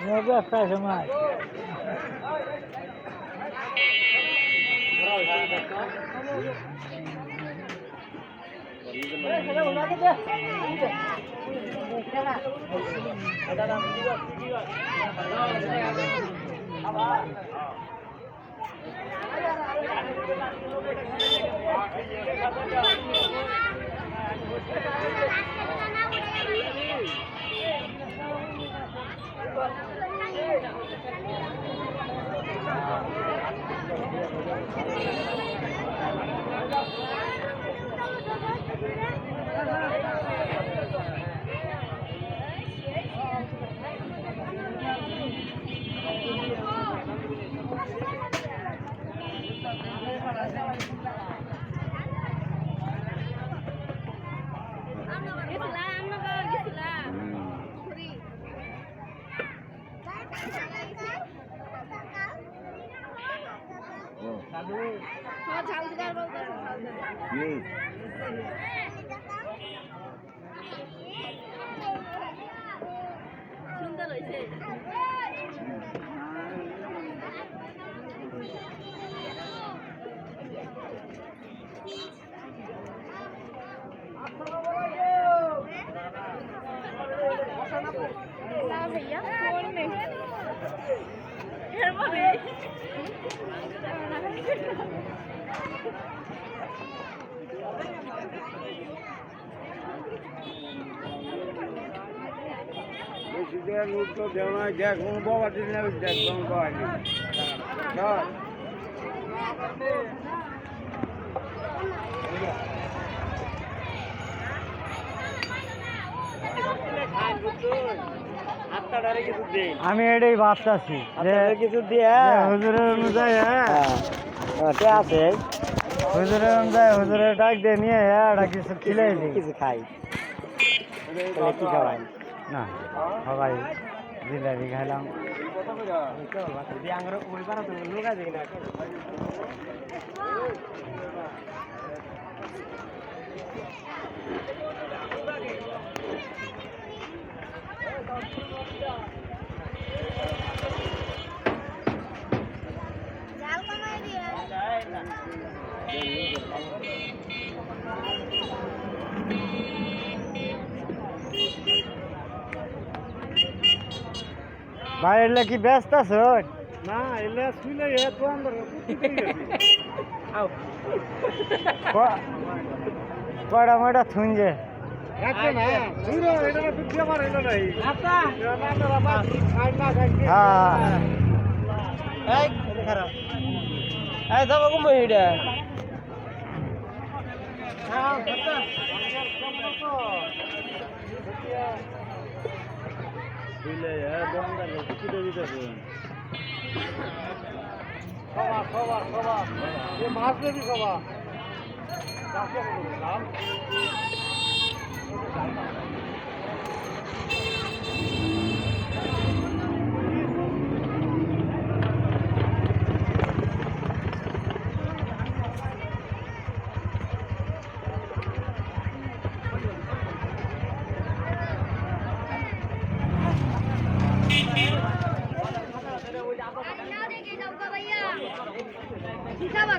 Nggak apa semua. সুন্দর হয়েছে। भैया फोन में लोग तो देना जैक में बहुत दिन में जैक में बहुत क्या আমি এটাই ভাবতেছি যে কিছু দিয়ে হুজুরের অনুযায়ী আছে হুজুরের অনুযায়ী হুজুরের ডাক দিয়ে নিয়ে এটা কিছু খিলাই দিই কিছু খাই কি খাওয়াই না সবাই জিলাপি খাইলাম ভাই এলে কি ব্যস্ত আছো না এলে শুনে তো আমরা কয়টা ময়টা থুনছে মাছ দেবি সবা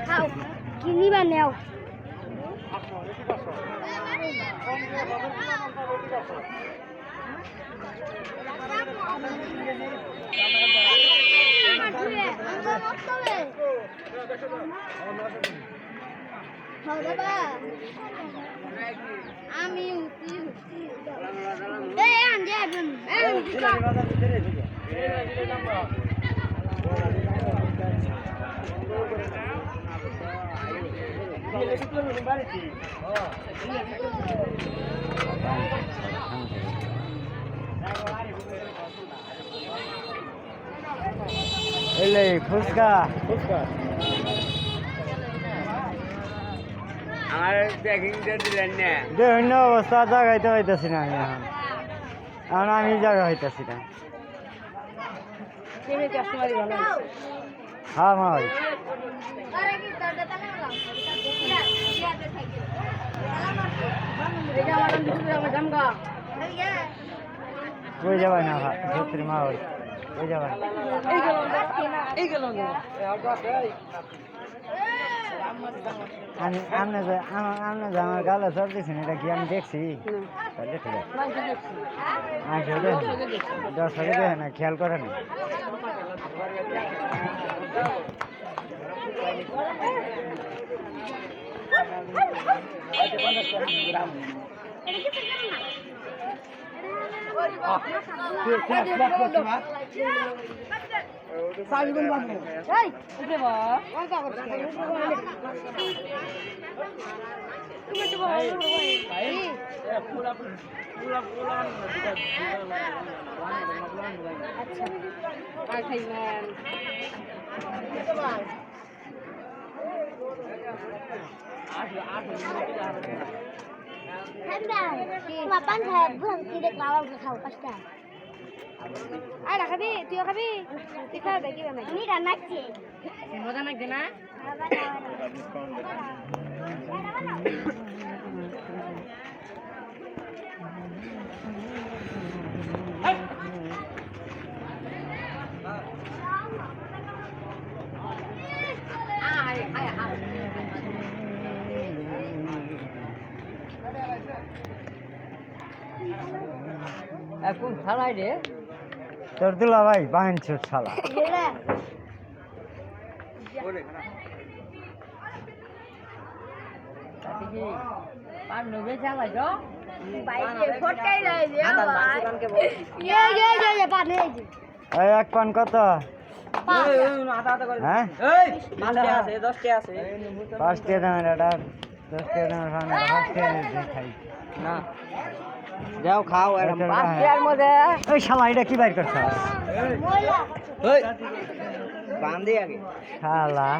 খাও কিনিবা নেও আমি এলে ফুচকা আমার প্যাকিংটা দিলেন না যে অন্য অবস্থা জাগাইতে পাইতেছি না আমি এখন আমি জায়গা হইতেছি না হ্যাঁ মা ভাই আরে কি দরজা তালা লাগাও ইয়াতে থাকে এটা আমার ভিতরে আমার জামগা কই যাবাই না সত্যি মা ভাই কই যাবাই এই গেল আমি আমার গালে সব দিচ্ছেন এটা কি আমি দেখছি তাহলে ঠিক আছে দর্শকে দেখে না খেয়াল করে না Mapan saya bukan tidak lawan ke kau pasti. Ada kabi, tiada kabi. Kita ada gimana? Ini kan nak sih. Mau nak gina? এখন থানায় রে তোর দুলা ভাই বাহিন ছোট শালা পান নবে চালাই তো বাইরে ফটকাই যায় যে ये बात नहीं जी এই এক পান কত হ্যাঁ 5 টাকা দামের এটা 10 টাকা দামের খানা 5 টাকা খাই না যাও খাও এরকম 5 টাকার মধ্যে ওই শালা এটা কি বাইর করছ बोला ওই বান্ধে আগে শালা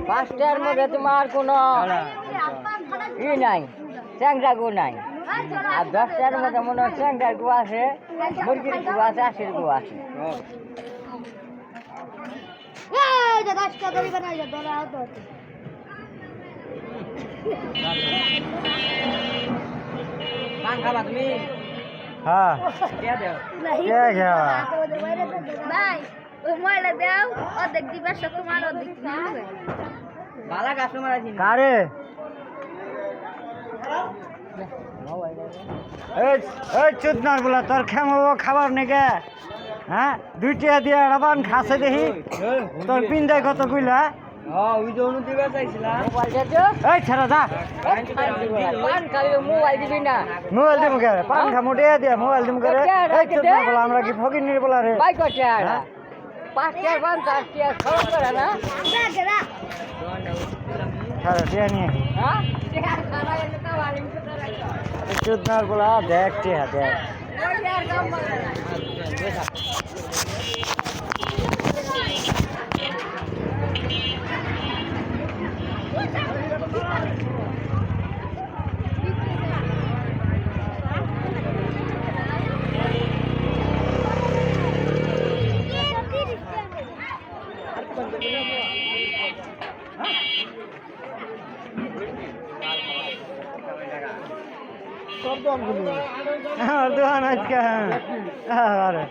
5 টাকার মধ্যে তোমার কোনো ই নাই চ্যাংড়া গু নাই আর 10 টাকার মধ্যে মনে হয় চ্যাংড়ার গু আছে মুরগির গু আছে আশির গু আছে ये जगह का दरी बना जा दोला तो পান খাবা তুমি হ্যাঁ কে দেও नहीं কে খাওয়া भाई ওই ময়লা দাও অর্ধেক দিবা সব তোমার অর্ধেক দিবে বালা কাস্টমার আছে কারে এই চুদনার বলা তোর খেমাবো খাবার নেগে হ্যাঁ 2 টাকা দিয়ে রাবান খাসে দেখি তোর পিন্দায় কত কইলা হ্যাঁ ওই জন্য দিবা চাইছিলাম মোবাইল দে এই ছেড়া যা পান খালি মোবাইল দিবি না মোবাইল দিমু কে পান খা মোটে দিয়া মোবাইল দিমু করে এই চুদনার বলা আমরা কি ফকির নির বলা রে বাই করতে আর 5 টাকা পান 4 টাকা খরচ করে না আমরা গেলা ছাড়া দিয়া নিয়ে হ্যাঁ টাকা খানা এনে তো আলিম তো রাখো চুদনার বলা দেখ টিয়া দেখ ওই আর কাম করে সব দাম গুলো আমার দোকান আজকে হ্যাঁ আরে